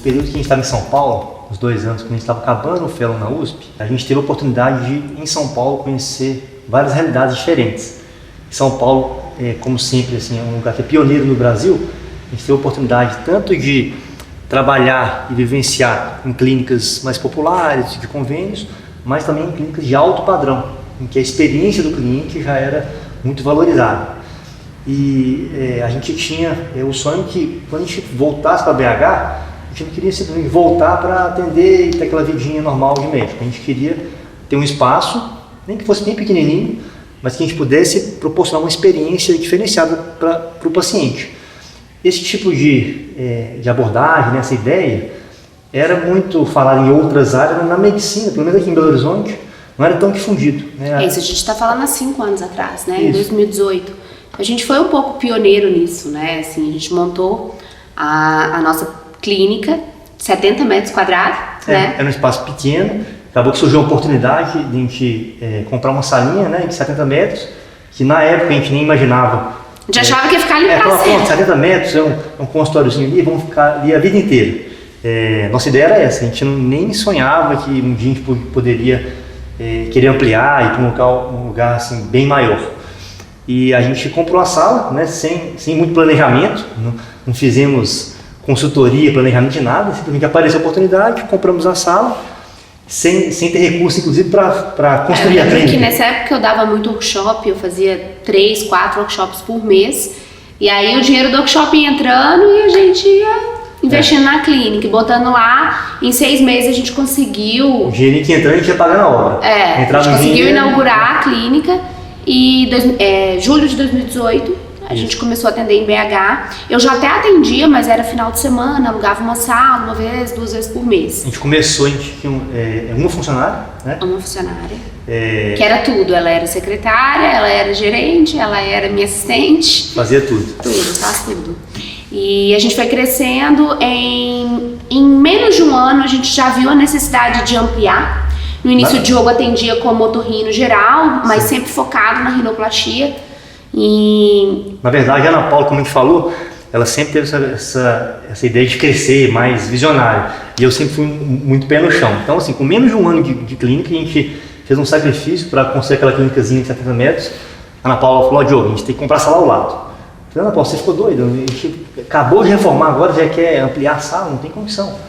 período que a gente estava em São Paulo, uns 2 anos, quando a gente estava acabando o fellow na USP, a gente teve a oportunidade de, em São Paulo, conhecer várias realidades diferentes. São Paulo, como sempre, assim, é um lugar que é pioneiro no Brasil. A gente teve a oportunidade tanto de trabalhar e vivenciar em clínicas mais populares, de convênios, mas também em clínicas de alto padrão, em que a experiência do cliente já era muito valorizada. E a gente tinha o sonho que, quando a gente voltasse para BH, a gente não queria simplesmente voltar para atender e ter aquela vidinha normal de médico. A gente queria ter um espaço, nem que fosse bem pequenininho, mas que a gente pudesse proporcionar uma experiência diferenciada para o paciente. Esse tipo de abordagem, né, essa ideia, era muito falado em outras áreas, mas na medicina, pelo menos aqui em Belo Horizonte, não era tão difundido. Né? Isso a gente está falando há 5 anos atrás, né? Em 2018. A gente foi um pouco pioneiro nisso, né? Assim, a gente montou a nossa clínica, 70 metros quadrados, né? Era um espaço pequeno, acabou que surgiu a oportunidade de a gente comprar uma salinha, né, de 70 metros, que na época a gente nem imaginava. A gente achava que ia ficar ali para sempre. 70 metros é um consultóriozinho ali, vamos ficar ali a vida inteira. Nossa ideia era essa, a gente nem sonhava que um dia a gente poderia querer ampliar e ir para um lugar assim, bem maior. E a gente comprou a sala, né, sem muito planejamento, não fizemos consultoria, planejamento de nada, simplesmente apareceu a oportunidade, compramos a sala, sem ter recurso, inclusive, para construir a clínica. Que nessa época eu dava muito workshop, eu fazia 3, 4 workshops por mês, e aí o dinheiro do workshop ia entrando e a gente ia investindo na clínica, e botando lá, em 6 meses a gente conseguiu... O dinheiro que entrou a gente ia pagar na obra. A gente conseguiu inaugurar a clínica, e julho de 2018 a gente começou a atender em BH. Eu já até atendia, mas era final de semana, alugava uma sala, 1 vez, 2 vezes por mês. A gente começou, a gente tinha uma funcionária, né? Uma funcionária, que era tudo. Ela era secretária, ela era gerente, ela era minha assistente. Fazia tudo. Faz tudo. E a gente foi crescendo, em menos de 1 ano a gente já viu a necessidade de ampliar. No início o Diogo atendia como otorrino geral, mas sempre focado na rinoplastia. Na verdade, a Ana Paula, como a gente falou, ela sempre teve essa ideia de crescer, mais visionária. E eu sempre fui muito pé no chão. Então, assim, com menos de 1 ano de clínica, a gente fez um sacrifício para construir aquela clínicazinha de 70 metros. A Ana Paula falou: Diogo, a gente tem que comprar a sala ao lado. Eu falei: Ana Paula, você ficou doida? A gente acabou de reformar agora, já quer ampliar a sala, não tem condição.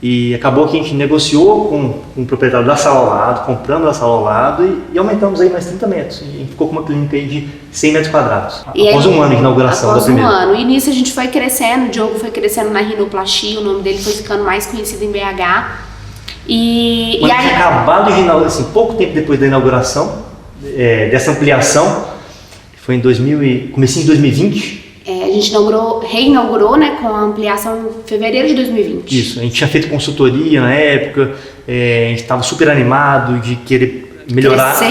E acabou que a gente negociou com o proprietário da sala ao lado, comprando a sala ao lado e aumentamos aí mais 30 metros. E a gente ficou com uma clínica aí de 100 metros quadrados. Após 1 ano de inauguração da primeira. Após 1 ano. E nisso a gente foi crescendo, o Diogo foi crescendo na rinoplastia, o nome dele foi ficando mais conhecido em BH. Quando a gente tinha acabado de inaugurar, assim, pouco tempo depois da inauguração, dessa ampliação, foi comecinho de 2020. A gente reinaugurou, né, com a ampliação em fevereiro de 2020. Isso, a gente tinha feito consultoria na época, a gente estava super animado de querer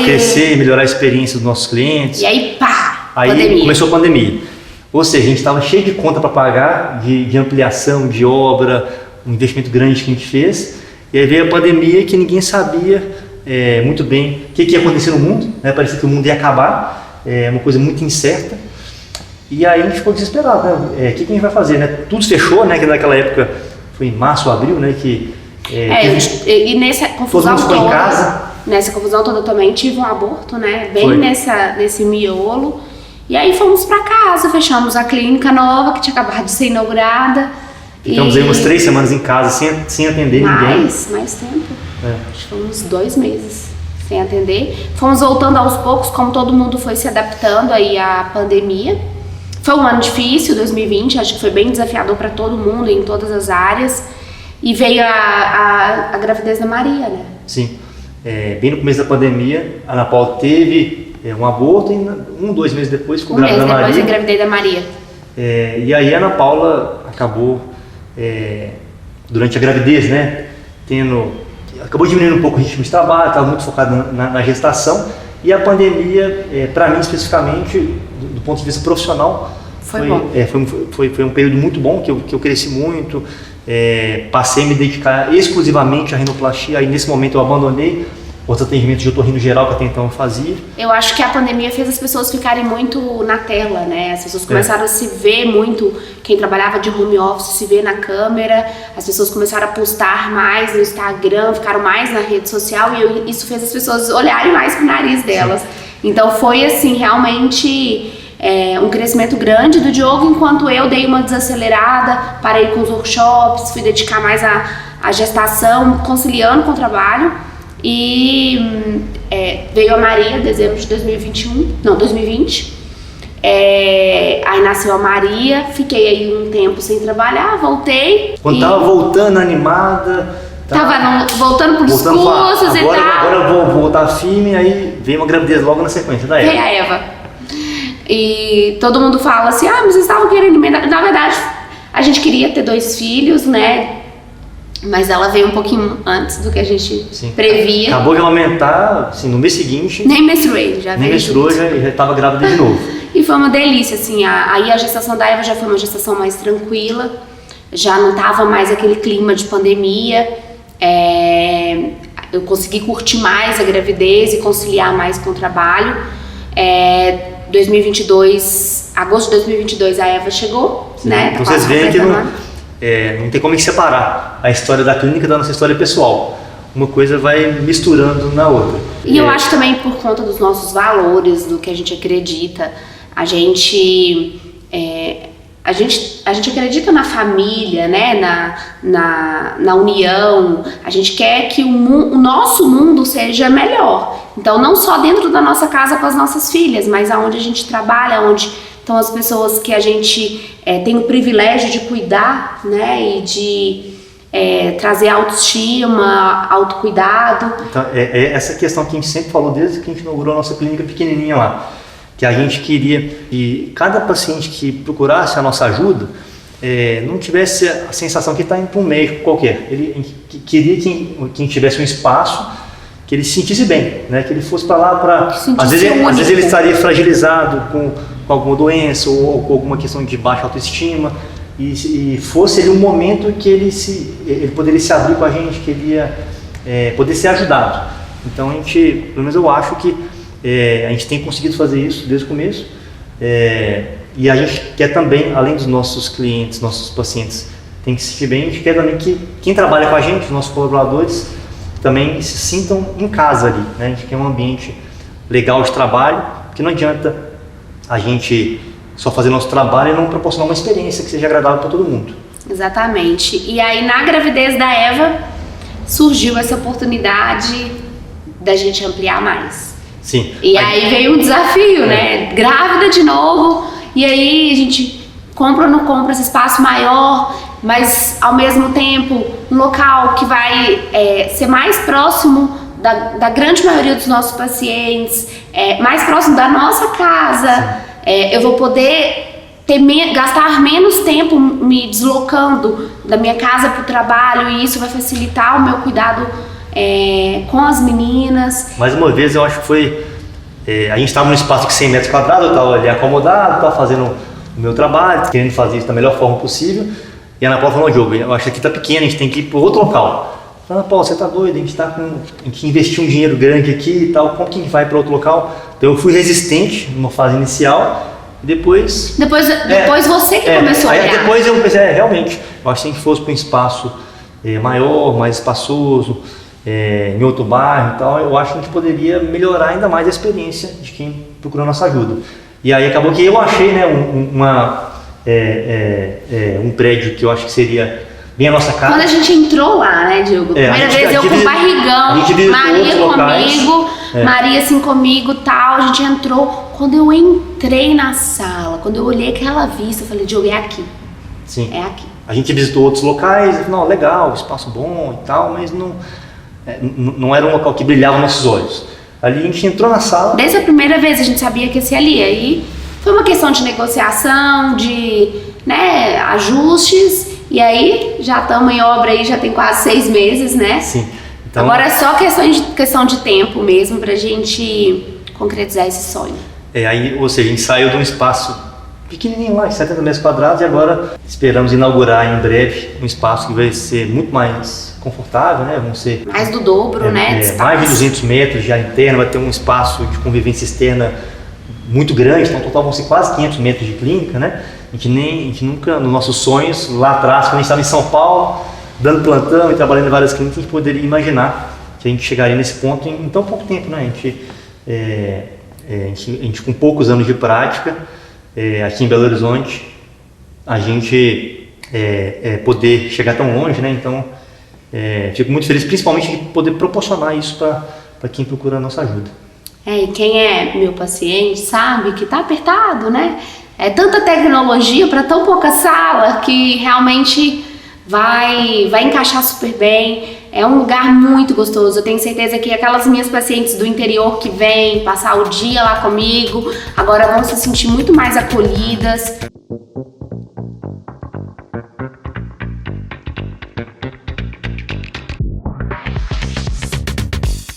crescer, melhorar a experiência dos nossos clientes. E aí, pandemia. Começou a pandemia. Ou seja, a gente estava cheio de conta para pagar, de ampliação, de obra, um investimento grande que a gente fez. E aí veio a pandemia que ninguém sabia muito bem o que ia acontecer no mundo, né? Parecia que o mundo ia acabar, uma coisa muito incerta. E aí a gente ficou desesperado, né? O que a gente vai fazer, né? Tudo fechou, né? Que naquela época foi em março, abril, né? E nessa confusão todo mundo ficou em casa. Nessa confusão toda também tive um aborto, né? Bem nesse miolo. E aí fomos pra casa, fechamos a clínica nova que tinha acabado de ser inaugurada. Ficamos aí umas 3 semanas em casa sem atender ninguém. Mais tempo. Acho que foi uns 2 meses sem atender. Fomos voltando aos poucos, como todo mundo foi se adaptando aí à pandemia. Foi um ano difícil, 2020, acho que foi bem desafiador para todo mundo, em todas as áreas. E veio a gravidez da Maria, né? Sim. Bem no começo da pandemia, a Ana Paula teve um aborto e 2 meses depois ficou grávida da Maria. Depois eu engravidei da Maria. E aí a Ana Paula acabou, durante a gravidez, né, acabou diminuindo um pouco o ritmo de trabalho, estava muito focado na gestação. E a pandemia, para mim especificamente, do ponto de vista profissional, foi um período muito bom, que eu cresci muito, passei a me dedicar exclusivamente à rinoplastia. Aí nesse momento eu abandonei outros atendimentos de otorrino geral que até então eu fazia. Eu acho que a pandemia fez as pessoas ficarem muito na tela, né? As pessoas começaram a se ver muito, quem trabalhava de home office se vê na câmera, as pessoas começaram a postar mais no Instagram, ficaram mais na rede social e isso fez as pessoas olharem mais pro nariz delas. Sim. Então foi assim, realmente um crescimento grande do Diogo, enquanto eu dei uma desacelerada, parei com os workshops, fui dedicar mais à gestação, conciliando com o trabalho. E veio a Maria, dezembro de 2020. Aí nasceu a Maria, fiquei aí um tempo sem trabalhar, voltei. Quando tava voltando animada. Tava voltando pros cursos e tal. Agora eu vou voltar firme, aí veio uma gravidez logo na sequência da Eva. Veio a Eva. E todo mundo fala assim, mas vocês estavam querendo emendar. Na verdade, a gente queria ter 2 filhos, né? Mas ela veio um pouquinho antes do que a gente previa. Acabou de aumentar, assim, no mês seguinte. Nem menstruei, já nem veio. Nem menstruou, já estava grávida de novo. E foi uma delícia, assim, aí a gestação da Eva já foi uma gestação mais tranquila, já não tava mais aquele clima de pandemia, eu consegui curtir mais a gravidez e conciliar mais com o trabalho. 2022, agosto de 2022 a Eva chegou, né? Então vocês veem que não tem como separar a história da clínica da nossa história pessoal. Uma coisa vai misturando na outra. E eu acho também por conta dos nossos valores, do que a gente acredita. A gente acredita na família, né? na união. A gente quer que o nosso mundo seja melhor. Então, não só dentro da nossa casa com as nossas filhas, mas aonde a gente trabalha, onde estão as pessoas que a gente tem o privilégio de cuidar, né? E de trazer autoestima, autocuidado. Então, essa questão que a gente sempre falou desde que a gente inaugurou a nossa clínica pequenininha lá. Que a gente queria que cada paciente que procurasse a nossa ajuda não tivesse a sensação que está indo para um médico qualquer. Ele queria que tivesse um espaço que ele se sentisse bem, né? Que ele fosse para lá para... Às vezes ele estaria fragilizado com alguma doença ou com alguma questão de baixa autoestima e fosse ali um momento que ele poderia se abrir com a gente, que ele ia poder ser ajudado. Então a gente, pelo menos eu acho que a gente tem conseguido fazer isso desde o começo e a gente quer também, além dos nossos clientes, nossos pacientes, tem que se sentir bem, a gente quer também que quem trabalha com a gente, os nossos colaboradores, também se sintam em casa ali, né? A gente quer um ambiente legal de trabalho, porque não adianta a gente só fazer nosso trabalho e não proporcionar uma experiência que seja agradável para todo mundo. Exatamente. E aí na gravidez da Eva surgiu essa oportunidade da gente ampliar mais. Sim. E aí veio um desafio, né? Grávida de novo, e aí a gente compra ou não compra esse espaço maior, mas ao mesmo tempo um local que vai ser mais próximo da grande maioria dos nossos pacientes, mais próximo da nossa casa. Eu vou poder gastar menos tempo me deslocando da minha casa para o trabalho e isso vai facilitar o meu cuidado com as meninas. Mais uma vez eu acho que foi... a gente estava num espaço de 100 metros quadrados, eu estava ali acomodado, estava fazendo o meu trabalho, querendo fazer isso da melhor forma possível. E a Ana Paula falou, Diogo, eu acho que aqui está pequeno, a gente tem que ir para outro local. Ana Paula, você está doido, a gente investiu um dinheiro grande aqui e tal, como que a gente vai para outro local? Então eu fui resistente numa fase inicial e depois você que começou a olhar. Aí depois eu pensei, realmente, eu acho que se a gente fosse para um espaço maior, mais espaçoso, em outro bairro e tal, eu acho que a gente poderia melhorar ainda mais a experiência de quem procurou nossa ajuda. E aí acabou que eu achei, né, um prédio que eu acho que seria bem a nossa casa. Quando a gente entrou lá, né, Diogo? Primeira vez eu com barrigão, Maria comigo, Maria assim comigo, tal, a gente entrou. Quando eu entrei na sala, quando eu olhei aquela vista, eu falei, Diogo, é aqui. Sim. É aqui. A gente visitou outros locais, e não, legal, espaço bom e tal, mas não era um local que brilhava nossos olhos. Ali a gente entrou na sala. Desde a primeira vez a gente sabia que ia ser ali. Aí foi uma questão de negociação, de ajustes. E aí já estamos em obra aí, já tem quase 6 meses, né? Sim. Então, agora é só questão de tempo mesmo pra gente concretizar esse sonho. Aí, ou seja, a gente saiu de um espaço pequenininho lá, 70 metros quadrados, e agora esperamos inaugurar em breve um espaço que vai ser muito mais confortável, né? Vão ser mais do dobro, né? Mais de 200 metros de área interna, vai ter um espaço de convivência externa muito grande, então no total vão ser quase 500 metros de clínica, né? A gente nunca, nos nossos sonhos, lá atrás, quando a gente estava em São Paulo, dando plantão e trabalhando em várias clínicas, a gente poderia imaginar que a gente chegaria nesse ponto em tão pouco tempo, né? A gente com poucos anos de prática, aqui em Belo Horizonte, a gente poder chegar tão longe, né? Então, fico muito feliz, principalmente de poder proporcionar isso para quem procura a nossa ajuda. E quem é meu paciente sabe que tá apertado, né? É tanta tecnologia para tão pouca sala que realmente vai encaixar super bem. É um lugar muito gostoso. Eu tenho certeza que aquelas minhas pacientes do interior que vêm passar o dia lá comigo, agora vão se sentir muito mais acolhidas.